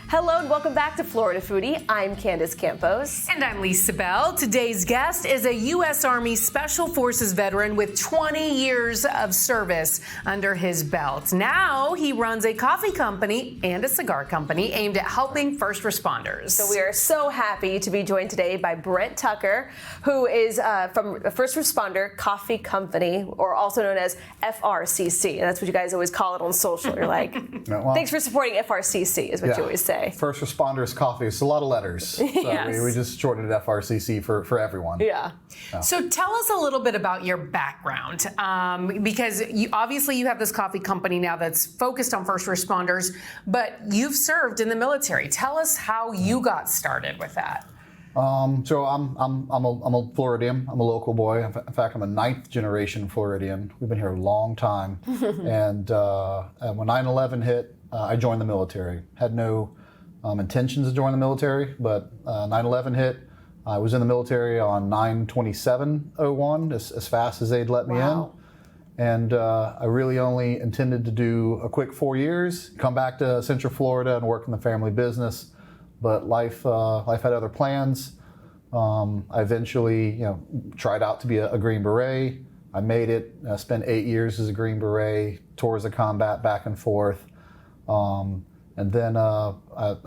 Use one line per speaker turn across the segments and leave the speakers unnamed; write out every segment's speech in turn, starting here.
Hello and welcome back to Florida Foodie. I'm Candace Campos.
And I'm Lisa Bell. Today's guest is a U.S. Army Special Forces veteran with 20 years of service under his belt. Now he runs a coffee company and a cigar company aimed at helping first responders.
So we are so happy to be joined today by Brent Tucker, who is from a First Responder Coffee Company, or also known as FRCC. And that's what you guys always call it on social. You're like, thanks for supporting FRCC is what you always say.
First Responders Coffee. It's a lot of letters. So
Yes.
we just shortened it FRCC for everyone.
Yeah.
So tell us a little bit about your background, because obviously you have this coffee company now that's focused on first responders, but you've served in the military. Tell us how you got started with that.
So I'm a Floridian. I'm a local boy. In fact, I'm a 9th generation Floridian. We've been here a long time. And when 9/11 hit, I joined the military. Had no intentions to join the military, but 9/11 hit. I was in the military on 9/27/01, as fast as they'd let me in. And I really only intended to do a quick 4 years, come back to Central Florida and work in the family business. But life had other plans. I eventually, tried out to be a Green Beret. I made it. I spent 8 years as a Green Beret, tours of combat back and forth. And then I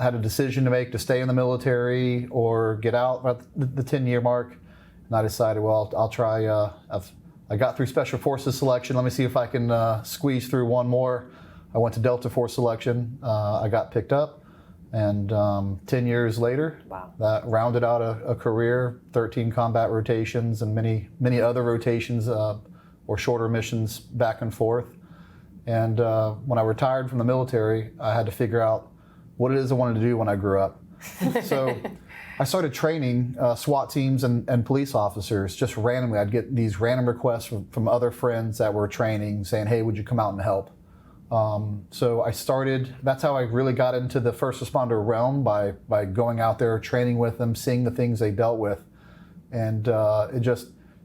had a decision to make to stay in the military or get out at the 10-year mark. And I decided, well, I'll try. I got through Special Forces selection. Let me see if I can squeeze through one more. I went to Delta Force selection. I got picked up. And 10 years later, that rounded out a career, 13 combat rotations and many other rotations or shorter missions back and forth. And when I retired from the military, I had to figure out what it is I wanted to do when I grew up. So I started training SWAT teams and police officers just randomly. I'd get these random requests from other friends that were training saying, hey, would you come out and help? So I started, that's how I really got into the first responder realm, by going out there, training with them, seeing the things they dealt with. And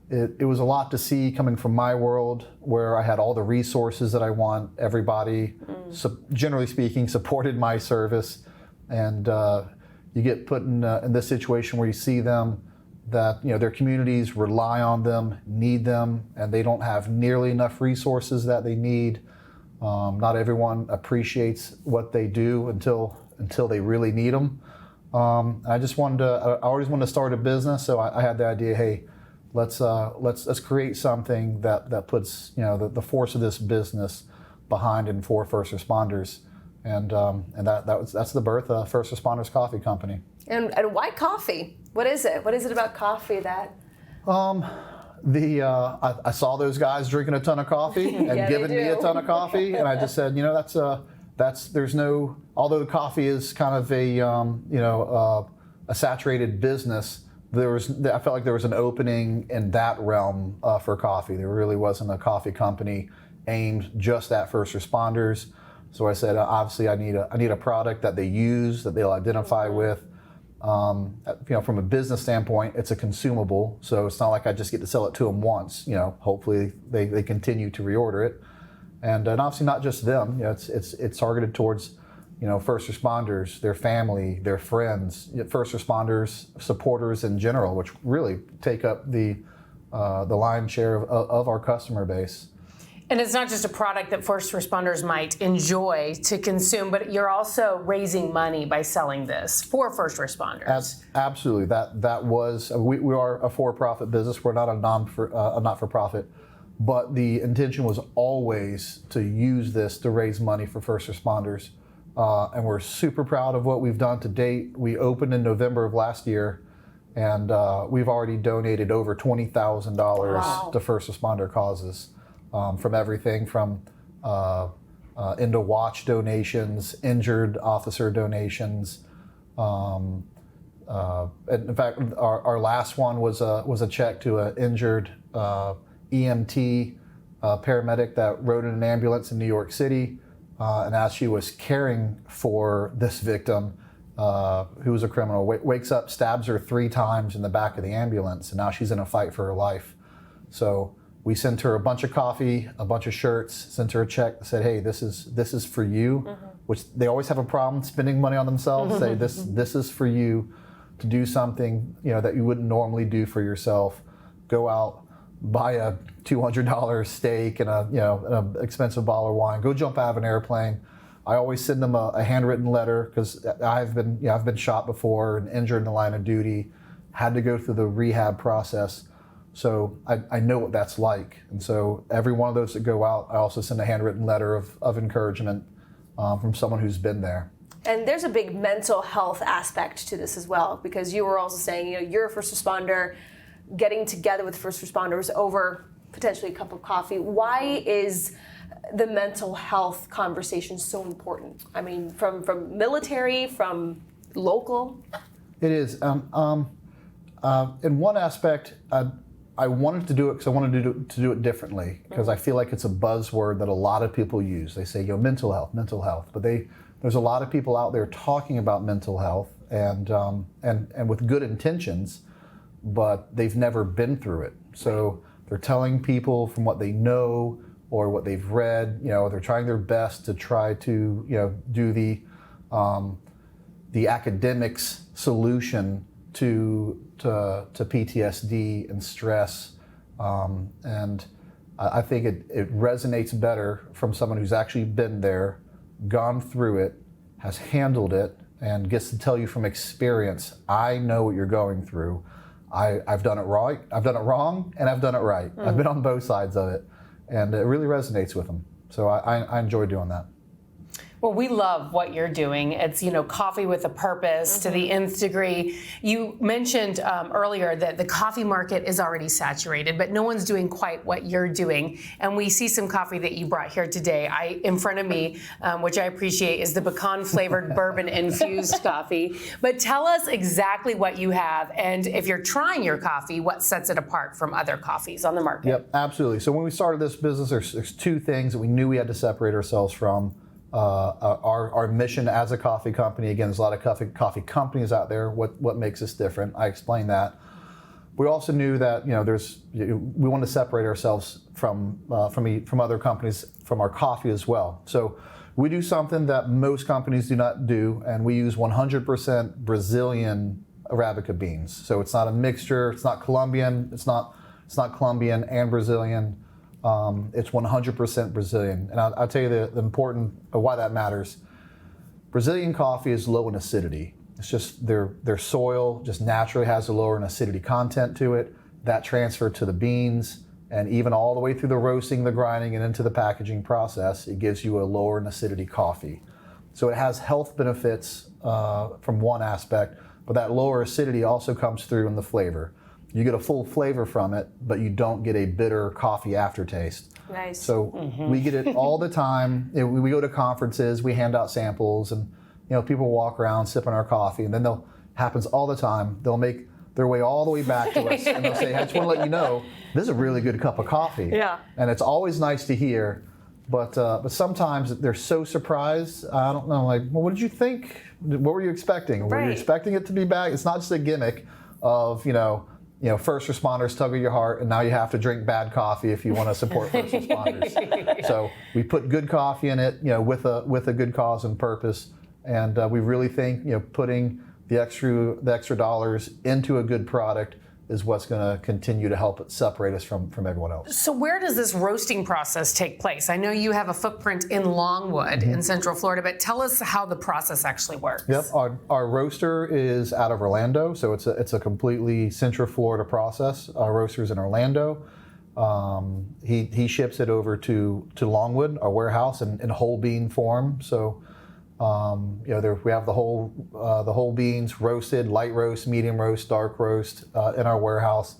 it was a lot to see coming from my world, where I had all the resources that I want. Everybody, generally speaking, supported my service. And you get put in this situation where you see them, that their communities rely on them, need them, and they don't have nearly enough resources that they need. Not everyone appreciates what they do until they really need them. I always wanted to start a business, so I had the idea, hey, let's create something that puts the force of this business behind and for first responders, and that's the birth of First Responders Coffee Company.
And why coffee? What is it? What is it about coffee that?
I saw those guys drinking a ton of coffee and giving me a ton of coffee, and I just said, although the coffee is kind of a saturated business, I felt like there was an opening in that realm for coffee. There really wasn't a coffee company aimed just at first responders. So I said, obviously, I need a product that they use, that they'll identify with. From a business standpoint, it's a consumable, so it's not like I just get to sell it to them once. Hopefully they continue to reorder it, and obviously not just them. It's targeted towards first responders, their family, their friends, first responders, supporters in general, which really take up the lion's share of our customer base.
And it's not just a product that first responders might enjoy to consume, but you're also raising money by selling this for first responders.
Absolutely. We are a for-profit business. We're not a not-for-profit, but the intention was always to use this to raise money for first responders. And we're super proud of what we've done to date. We opened in November of last year, and we've already donated over $20,000 to first responder causes. From everything from into watch donations, injured officer donations. In fact, our last one was a check to an injured EMT paramedic that rode in an ambulance in New York City, and as she was caring for this victim, who was a criminal, wakes up, stabs her 3 times in the back of the ambulance, and now she's in a fight for her life. So we sent her a bunch of coffee, a bunch of shirts, sent her a check that said, hey, this is for you. which they always have a problem spending money on themselves. Say this is for you to do something that you wouldn't normally do for yourself. Go out, buy a $200 steak and an expensive bottle of wine. Go jump out of an airplane. I always send them a handwritten letter because I've been shot before and injured in the line of duty, had to go through the rehab process. So I know what that's like. And so every one of those that go out, I also send a handwritten letter of encouragement from someone who's been there.
And there's a big mental health aspect to this as well, because you were also saying, you're a first responder, getting together with first responders over potentially a cup of coffee. Why is the mental health conversation so important? I mean, from military, from local?
It is. In one aspect, I wanted to do it because I wanted to do it differently, because I feel like it's a buzzword that a lot of people use. They say, mental health, but there's a lot of people out there talking about mental health and with good intentions, but they've never been through it. So they're telling people from what they know or what they've read. They're trying their best to try to do the academics solution to PTSD and stress, and I think it resonates better from someone who's actually been there, gone through it, has handled it, and gets to tell you from experience, I know what you're going through. I've done it right, I've done it wrong, and I've done it right. I've been on both sides of it, and it really resonates with them. So I enjoy doing that.
Well, we love what you're doing. It's, coffee with a purpose to the nth degree. You mentioned earlier that the coffee market is already saturated, but no one's doing quite what you're doing. And we see some coffee that you brought here today. In front of me, which I appreciate, is the pecan-flavored bourbon-infused coffee. But tell us exactly what you have, and if you're trying your coffee, what sets it apart from other coffees on the market?
Yep, absolutely. So when we started this business, there's two things that we knew we had to separate ourselves from. Our mission as a coffee company. Again, there's a lot of coffee companies out there. What makes us different? I explained that. We also knew that we want to separate ourselves from other companies, from our coffee as well. So we do something that most companies do not do, and we use 100% Brazilian Arabica beans. So it's not a mixture. It's not Colombian. It's not Colombian and Brazilian. It's 100% Brazilian. And I'll tell you the important of why that matters. Brazilian coffee is low in acidity. It's just their soil just naturally has a lower in acidity content to it. That transferred to the beans, and even all the way through the roasting, the grinding, and into the packaging process, it gives you a lower in acidity coffee. So it has health benefits from one aspect, but that lower acidity also comes through in the flavor. You get a full flavor from it, but you don't get a bitter coffee aftertaste.
Nice.
So we get it all the time. We go to conferences, we hand out samples, and people walk around sipping our coffee, and then happens all the time. They'll make their way all the way back to us, and they'll say, "I just want to let you know, this is a really good cup of coffee."
Yeah.
And it's always nice to hear, but sometimes they're so surprised. I don't know, like, well, what did you think? What were you expecting?
Right.
Were you expecting it to be bad? It's not just a gimmick of first responders tug of your heart, and now you have to drink bad coffee if you want to support first responders. So we put good coffee in it, with a good cause and purpose, and we really think, putting the extra dollars into a good product is what's going to continue to help it separate us from everyone else.
So where does this roasting process take place? I know you have a footprint in Longwood in Central Florida, but tell us how the process actually works.
Yep, our roaster is out of Orlando, so it's a completely Central Florida process. Our roaster's in Orlando. He ships it over to Longwood, our warehouse, in whole bean form. So we have the whole beans roasted, light roast, medium roast, dark roast in our warehouse,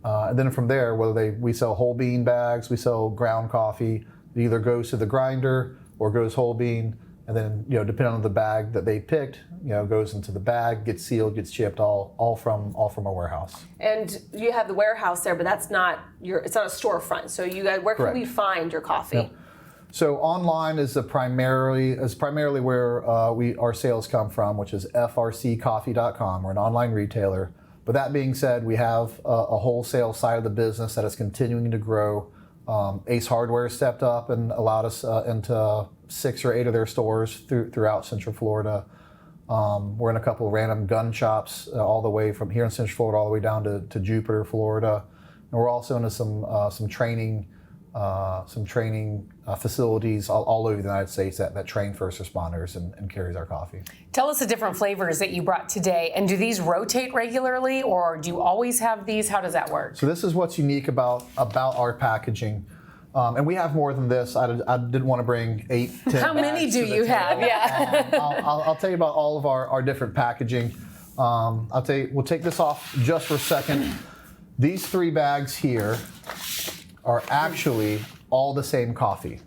and then from there, we sell whole bean bags, we sell ground coffee. It either goes to the grinder or goes whole bean, and then depending on the bag that they picked, goes into the bag, gets sealed, gets shipped, all from our warehouse.
And you have the warehouse there, but it's not a storefront. So you guys, where can we find your coffee?
Yep. So online is primarily where our sales come from, which is frccoffee.com. We're an online retailer. But that being said, we have a wholesale side of the business that is continuing to grow. Ace Hardware stepped up and allowed us into 6 or 8 of their stores throughout Central Florida. We're in a couple of random gun shops all the way from here in Central Florida all the way down to Jupiter, Florida. And we're also into some training facilities all over the United States that train first responders and carries our coffee.
Tell us the different flavors that you brought today. And do these rotate regularly, or do you always have these? How does that work?
So this is what's unique about our packaging. And we have more than this. I didn't want to bring 8, 10
How many
bags
do
to the
you
table.
have? Yeah.
I'll tell you about all of our different packaging. I'll tell you, we'll take this off just for a second. These 3 bags here are actually all the same coffee.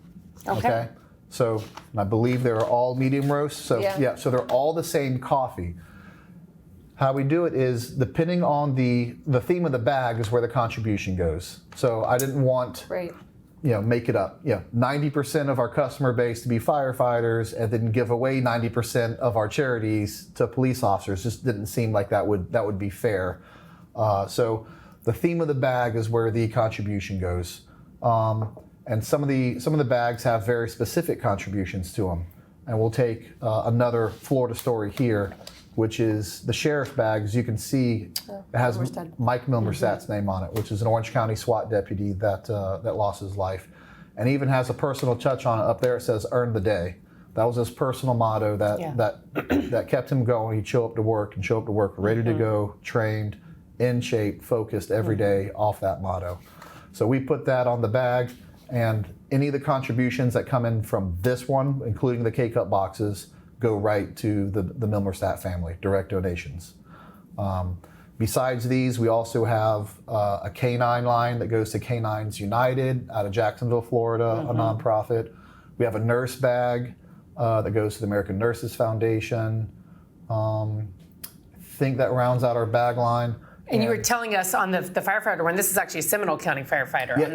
Okay? So I believe they're all medium roast. So so they're all the same coffee. How we do it is, depending on the theme of the bag is where the contribution goes. So I didn't want make it up. 90% of our customer base to be firefighters, and then give away 90% of our charities to police officers. Just didn't seem like that would be fair. So the theme of the bag is where the contribution goes. And some of the bags have very specific contributions to them. And we'll take another Florida story here, which is the sheriff bag. As you can see, it has Mike Milmerstadt's name on it, which is an Orange County SWAT deputy that lost his life. And even has a personal touch on it up there. It says, "Earn the day." That was his personal motto that kept him going. He'd show up to work ready to go, trained, in shape, focused every day off that motto. So we put that on the bag, and any of the contributions that come in from this one, including the K-Cup boxes, go right to the Milmerstadt family, direct donations. Besides these, we also have a canine line that goes to Canines United out of Jacksonville, Florida, a nonprofit. We have a nurse bag that goes to the American Nurses Foundation. I think that rounds out our bag line.
And you were telling us on the firefighter one, this is actually a Seminole County firefighter.
Yeah,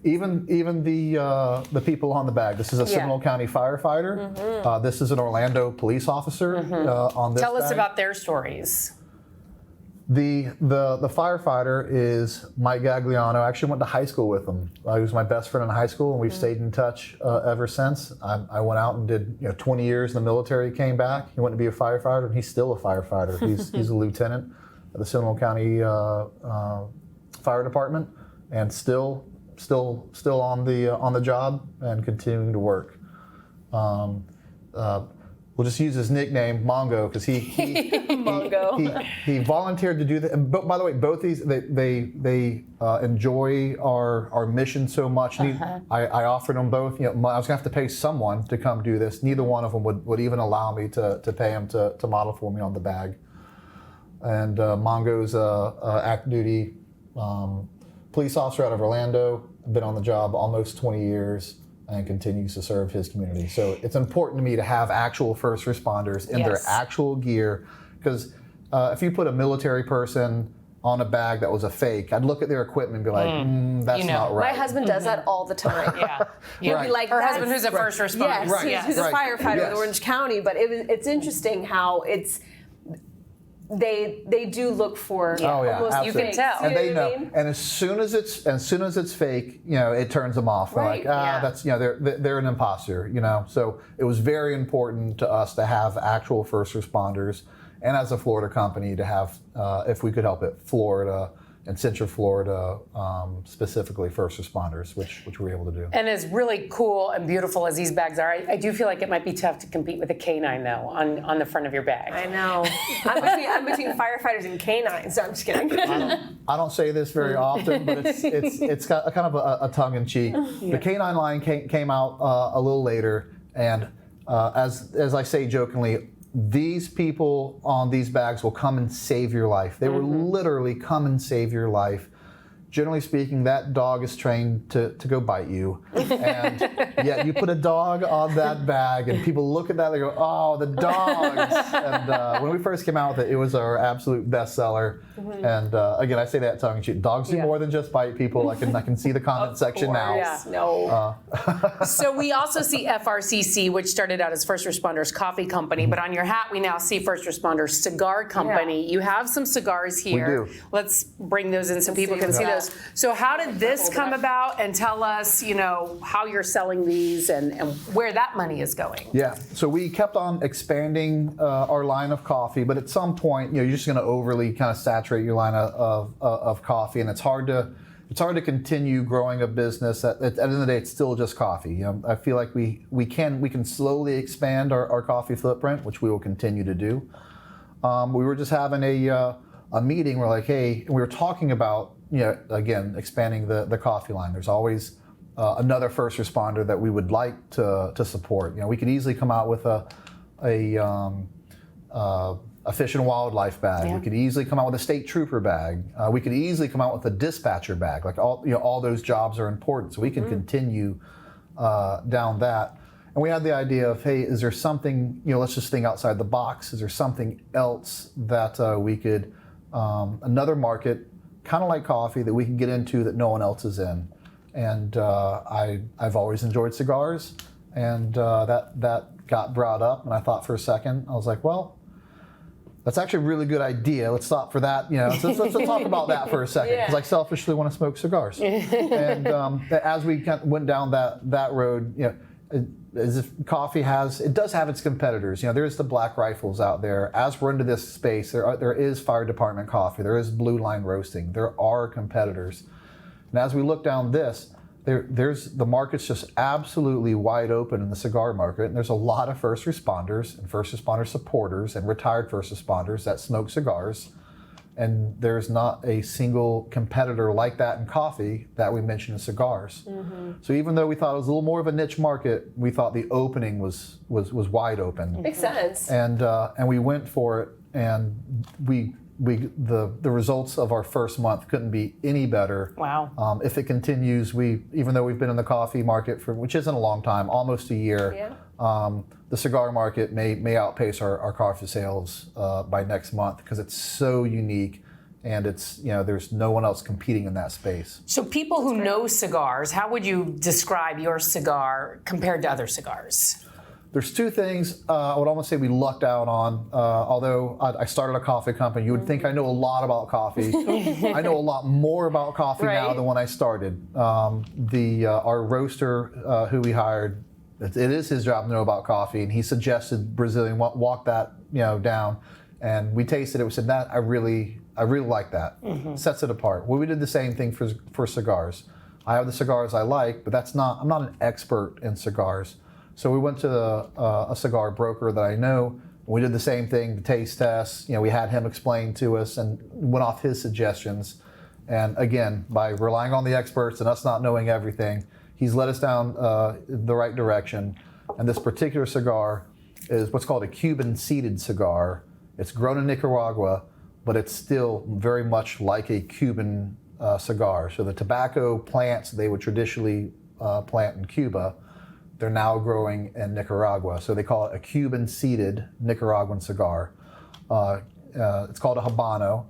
even the people on the bag. This is a Seminole County firefighter. This is an Orlando police officer on this
Tell us
bag.
about their stories.
The firefighter is Mike Gagliano. I actually went to high school with him. He was my best friend in high school, and we've stayed in touch ever since. I went out and did 20 years in the military, came back. He went to be a firefighter, and he's still a firefighter. He's a lieutenant at the Seminole County Fire Department, and still on the job and continuing to work. We'll just use his nickname Mongo because he volunteered to do that. And by the way, both these they enjoy our mission so much. I offered them both. I was gonna have to pay someone to come do this. Neither one of them would even allow me to pay him to model for me on the bag. And Mongo's active duty police officer out of Orlando. Been on the job almost 20 years. And continues to serve his community. So it's important to me to have actual first responders in their actual gear, because if you put a military person on a bag that was a fake, I'd look at their equipment and be like, that's not right.
My husband does that all the time. He'll be like,
her husband who's a first responder.
Yes, he's a firefighter in Orange County, but it's interesting how they do look for almost
absolutely.
You can tell.
And they know. And as soon as it's fake, it turns them off. They're like, that's they're an imposter, So it was very important to us to have actual first responders, and as a Florida company to have, if we could help it, Florida and Central Florida, specifically first responders, which we were able to do.
And as really cool and beautiful as these bags are, I do feel like it might be tough to compete with a canine, though, on the front of your bag.
I know. I'm between firefighters and canines. So I'm just kidding.
I don't say this very often, but it's got kind of a tongue in cheek. The canine line came out a little later, and as I say jokingly, these people on these bags will come and save your life. They will literally come and save your life. Generally speaking, that dog is trained to go bite you. And yet you put a dog on that bag and people look at that, they go, oh, the dogs. And when we first came out with it, it was our absolute bestseller. And again, I say that tongue in cheek. Dogs do more than just bite people. I can see the comment section now.
No.
So we also see FRCC, which started out as First Responders Coffee Company, but on your hat we now see First Responders Cigar Company. You have some cigars here.
We do.
Let's bring those in so people can see those. us. So how did this come about? And tell us, how you're selling these and where that money is going.
Yeah, so we kept on expanding our line of coffee, but at some point, you're just going to overly kind of saturate your line of coffee, and it's hard to continue growing a business. At the end of the day, it's still just coffee. I feel like we can slowly expand our coffee footprint, which we will continue to do. We were just having a meeting. We're like, hey, we were talking about again expanding the coffee line. There's always another first responder that we would like to support. We could easily come out with a Fish and Wildlife bag. Yeah. We could easily come out with a state trooper bag. We could easily come out with a dispatcher bag. Like all those jobs are important, so we can continue down that. And we had the idea of, hey, is there something? Let's just think outside the box. Is there something else that we could another market, kind of like coffee, that we can get into that no one else is in? And I've always enjoyed cigars, and that got brought up. And I thought for a second, I was like, well, that's actually a really good idea. Let's stop for that. Let's talk about that for a second, because I selfishly want to smoke cigars. And as we went down that road, as if coffee does have its competitors. There's the Black Rifles out there. As we're into this space, there is fire department coffee. There is Blue Line Roasting. There are competitors. And as we look down this, there's the market's just absolutely wide open in the cigar market, and there's a lot of first responders and first responder supporters and retired first responders that smoke cigars, and there's not a single competitor like that in coffee that we mentioned in cigars. Mm-hmm. So even though we thought it was a little more of a niche market, we thought the opening was wide open.
Makes sense.
And we went for it, and the results of our first month couldn't be any better.
Wow.
If it continues, even though we've been in the coffee market which isn't a long time, almost a year, the cigar market may outpace our coffee sales by next month, because it's so unique, and it's there's no one else competing in that space.
So people who know cigars, how would you describe your cigar compared to other cigars?
There's two things I would almost say we lucked out on. Although I started a coffee company, you would think I know a lot about coffee. I know a lot more about coffee now than when I started. Our roaster who we hired, it is his job to know about coffee, and he suggested Brazilian. Walk that down, and we tasted it. We said, that I really like that. Mm-hmm. Sets it apart. Well, we did the same thing for cigars. I have the cigars I like, but I'm not an expert in cigars. So we went to a cigar broker that I know. We did the same thing, the taste test. We had him explain to us and went off his suggestions. And again, by relying on the experts and us not knowing everything, he's led us down the right direction. And this particular cigar is what's called a Cuban seeded cigar. It's grown in Nicaragua, but it's still very much like a Cuban cigar. So the tobacco plants they would traditionally plant in Cuba, they're now growing in Nicaragua. So they call it a Cuban seeded Nicaraguan cigar. It's called a Habano,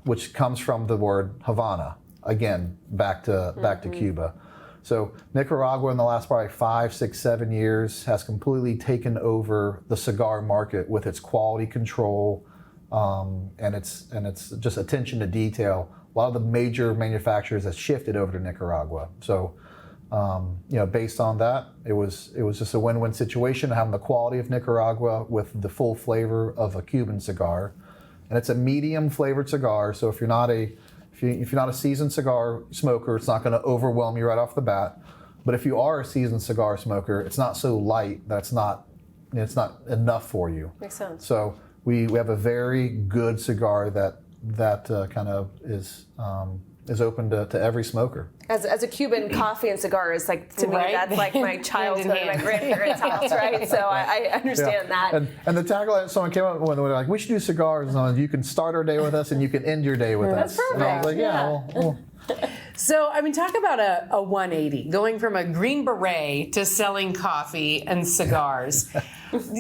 which comes from the word Havana. Again, back to Cuba. So Nicaragua in the last probably 5, 6, 7 years has completely taken over the cigar market with its quality control, and it's just attention to detail. A lot of the major manufacturers have shifted over to Nicaragua. So based on that, it was just a win-win situation, having the quality of Nicaragua with the full flavor of a Cuban cigar, and it's a medium flavored cigar. So if you're not a seasoned cigar smoker, it's not going to overwhelm you right off the bat. But if you are a seasoned cigar smoker, it's not so light that it's not enough for you.
Makes sense.
So we have a very good cigar that kind of is open to every smoker.
As a Cuban, coffee and cigars, to me, that's like my childhood at my grandparents' house, right? So I understand that.
And the tagline, someone came up when they were like, we should do cigars, and you can start our day with us and you can end your day with us.
That's perfect.
And I was like, well.
So, talk about a 180, going from a Green Beret to selling coffee and cigars.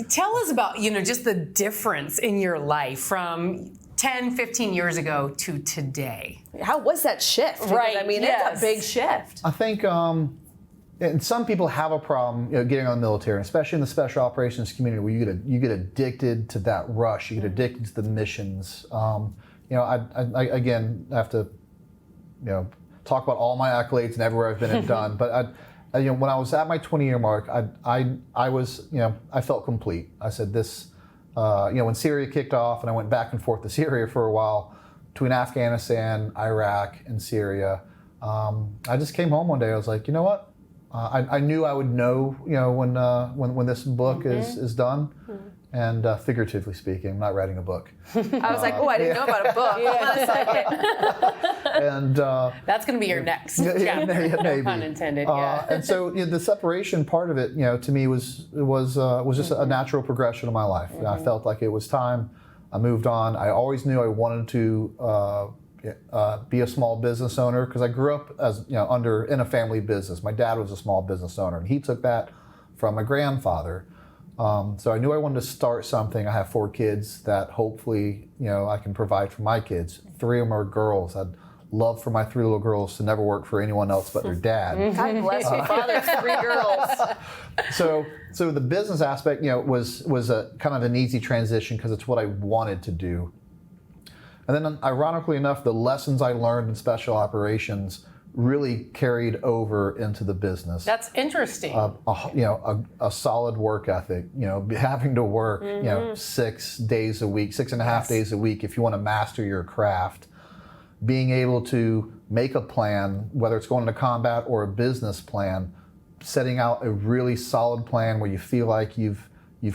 Tell us about, just the difference in your life from 10, 15 years ago to today.
How was that shift? Because,
Right.
It's a big shift.
I think, and some people have a problem getting on the military, especially in the special operations community, where you get addicted to that rush. You get addicted to the missions. I again have to talk about all my accolades and everywhere I've been and done. But when I was at my 20-year mark, I felt complete. I said this, when Syria kicked off and I went back and forth to Syria for a while, between Afghanistan, Iraq, and Syria, I just came home one day. I was like, you know what? I knew I would know, when this book is done. And figuratively speaking, I'm not writing a book.
I was like, oh, I didn't know about a book. Hold on a second.
And
that's going to be your next chapter.
Maybe.
No pun intended.
And so the separation part of it, to me was just a natural progression of my life. I felt like it was time. I moved on. I always knew I wanted to be a small business owner because I grew up as in a family business. My dad was a small business owner, and he took that from my grandfather. So I knew I wanted to start something. I have 4 kids that hopefully, I can provide for my kids. 3 of them are girls. I'd love for my 3 little girls to never work for anyone else but their dad.
God bless your father's 3 girls.
So the business aspect, was a kind of an easy transition because it's what I wanted to do. And then, ironically enough, the lessons I learned in special operations really carried over into the business.
That's interesting.
A solid work ethic, having to work, 6 days a week, 6.5 days a week if you want to master your craft. Being able to make a plan, whether it's going into combat or a business plan, setting out a really solid plan where you feel like you've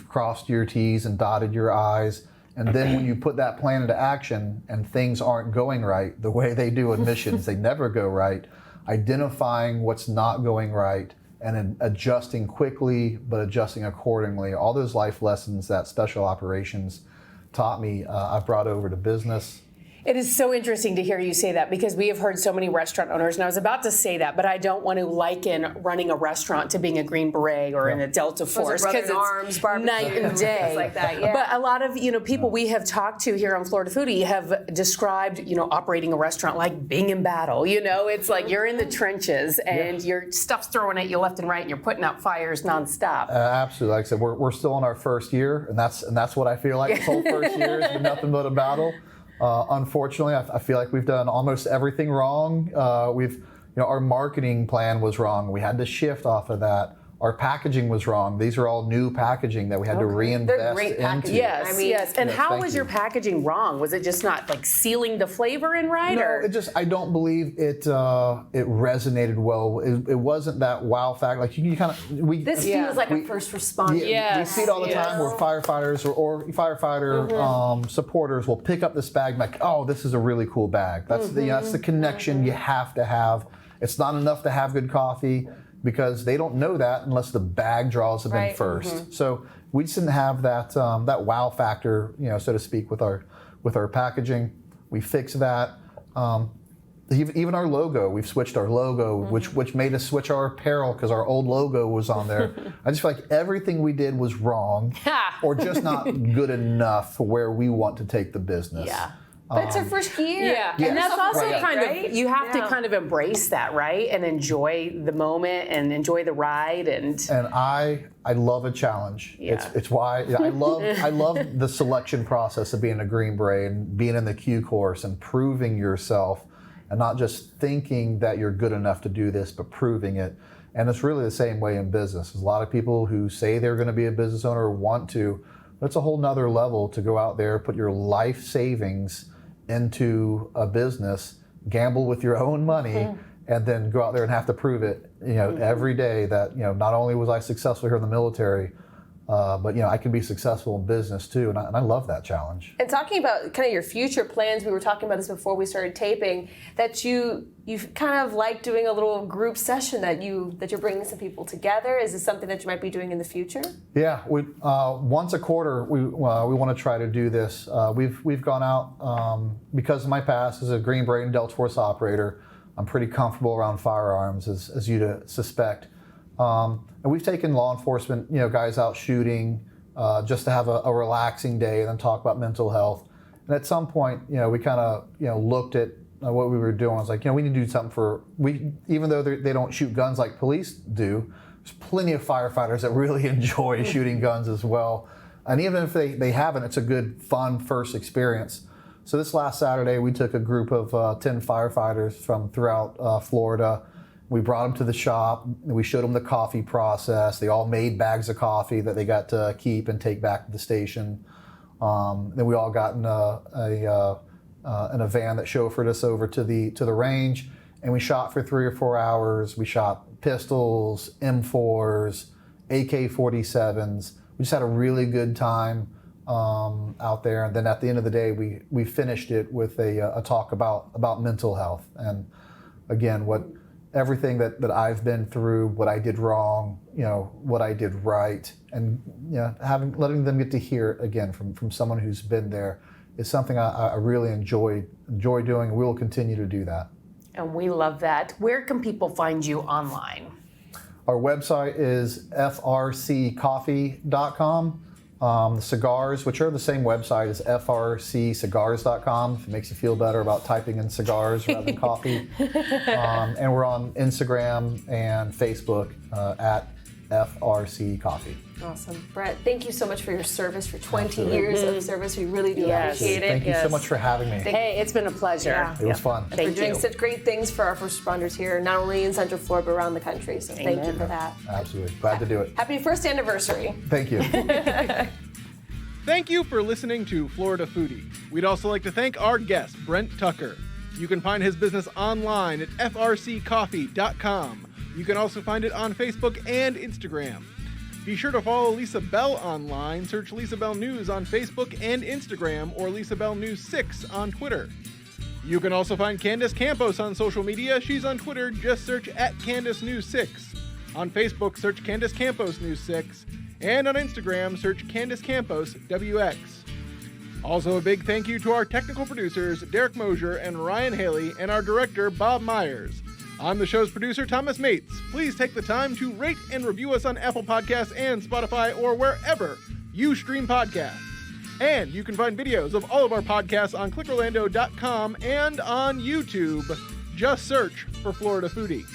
crossed your T's and dotted your I's. And then when you put that plan into action and things aren't going right, the way they do in missions, they never go right, identifying what's not going right and then adjusting quickly, but adjusting accordingly. All those life lessons that special operations taught me, I brought over to business.
It is so interesting to hear you say that because we have heard so many restaurant owners, and I was about to say that, but I don't want to liken running a restaurant to being a Green Beret or in a Delta Force because it's night and day.
Like that, yeah.
But a lot of people we have talked to here on Florida Foodie have described operating a restaurant like being in battle. It's like you're in the trenches and your stuff's thrown at you left and right, and you're putting out fires nonstop.
Absolutely, like I said, we're still in our first year, and that's what I feel like. This whole first year has been nothing but a battle. Unfortunately, I feel like we've done almost everything wrong. Our marketing plan was wrong. We had to shift off of that. Our packaging was wrong. These are all new packaging that we had to reinvest
They're great
into.
Yes, yes. And how was
you.
your packaging wrong? Was it just not like sealing the flavor in right?
No, I don't believe it resonated well. It wasn't that wow factor. Like you kind of
This feels like a first responder.
Yeah, we see it all the time where firefighters or firefighter supporters will pick up this bag like, oh, this is a really cool bag. That's that's the connection you have to have. It's not enough to have good coffee, because they don't know that unless the bag draws them in first. So we just didn't have that that wow factor, so to speak, with our packaging. We fixed that. Even our logo, we've switched our logo, which made us switch our apparel because our old logo was on there. I just feel like everything we did was wrong, or just not good enough for where we want to take the business.
Yeah.
But it's our first year.
Yeah, and that's also kind of, you have to
Yeah.
kind of embrace that, right? And enjoy the moment and enjoy the ride. And
I love a challenge.
Yeah.
It's why I love the selection process of being a Green Beret and being in the Q course and proving yourself and not just thinking that you're good enough to do this, but proving it. And it's really the same way in business. There's a lot of people who say they're going to be a business owner or want to, but it's a whole nother level to go out there, put your life savings into a business, gamble with your own money, and then go out there and have to prove it, every day that, not only was I successful here in the military, but I can be successful in business too, and I love that challenge.
And talking about kind of your future plans, we were talking about this before we started taping, that you kind of like doing a little group session that you're bringing some people together. Is this something that you might be doing in the future?
Yeah, we once a quarter we want to try to do this. We've gone out because of my past as a Green Beret and Delta Force operator. I'm pretty comfortable around firearms, as you'd suspect. And we've taken law enforcement, guys out shooting, just to have a relaxing day and then talk about mental health. And at some point, we kind of, looked at what we were doing. I was like, we need to do something even though they don't shoot guns like police do, there's plenty of firefighters that really enjoy shooting guns as well. And even if they haven't, it's a good, fun first experience. So this last Saturday, we took a group of 10 firefighters from throughout Florida. We brought them to the shop. We showed them the coffee process. They all made bags of coffee that they got to keep and take back to the station. Then we all got in a van that chauffeured us over to the range, and we shot for 3 or 4 hours. We shot pistols, M4s, AK-47s. We just had a really good time out there. And then at the end of the day, we finished it with a talk about mental health. And again, everything that I've been through, what I did wrong, what I did right, and letting them get to hear it again from someone who's been there is something I really enjoy doing, and we will continue to do that.
And we love that. Where can people find you online?
Our website is frccoffee.com. The cigars, which are the same website as frccigars.com, if it makes you feel better about typing in cigars rather than coffee. And we're on Instagram and Facebook at FRC Coffee.
Awesome. Brent, thank you so much for your service, for 20
Absolutely.
years of service. We really do appreciate it.
Thank you so much for having me.
Hey, it's been a pleasure.
Yeah.
It was fun.
And for doing such great things for our first responders here, not only in Central Florida, but around the country. So thank you for that.
Absolutely. Glad to do it.
Happy first anniversary.
Thank you.
Thank you for listening to Florida Foodie. We'd also like to thank our guest, Brent Tucker. You can find his business online at frccoffee.com. You can also find it on Facebook and Instagram. Be sure to follow Lisa Bell online. Search Lisa Bell News on Facebook and Instagram, or Lisa Bell News 6 on Twitter. You can also find Candace Campos on social media. She's on Twitter. Just search @Candace News 6. On Facebook, search Candace Campos News 6. And on Instagram, search Candace Campos WX. Also, a big thank you to our technical producers, Derek Mosier and Ryan Haley, and our director, Bob Myers. I'm the show's producer, Thomas Mates. Please take the time to rate and review us on Apple Podcasts and Spotify, or wherever you stream podcasts. And you can find videos of all of our podcasts on clickorlando.com and on YouTube. Just search for Florida Foodie.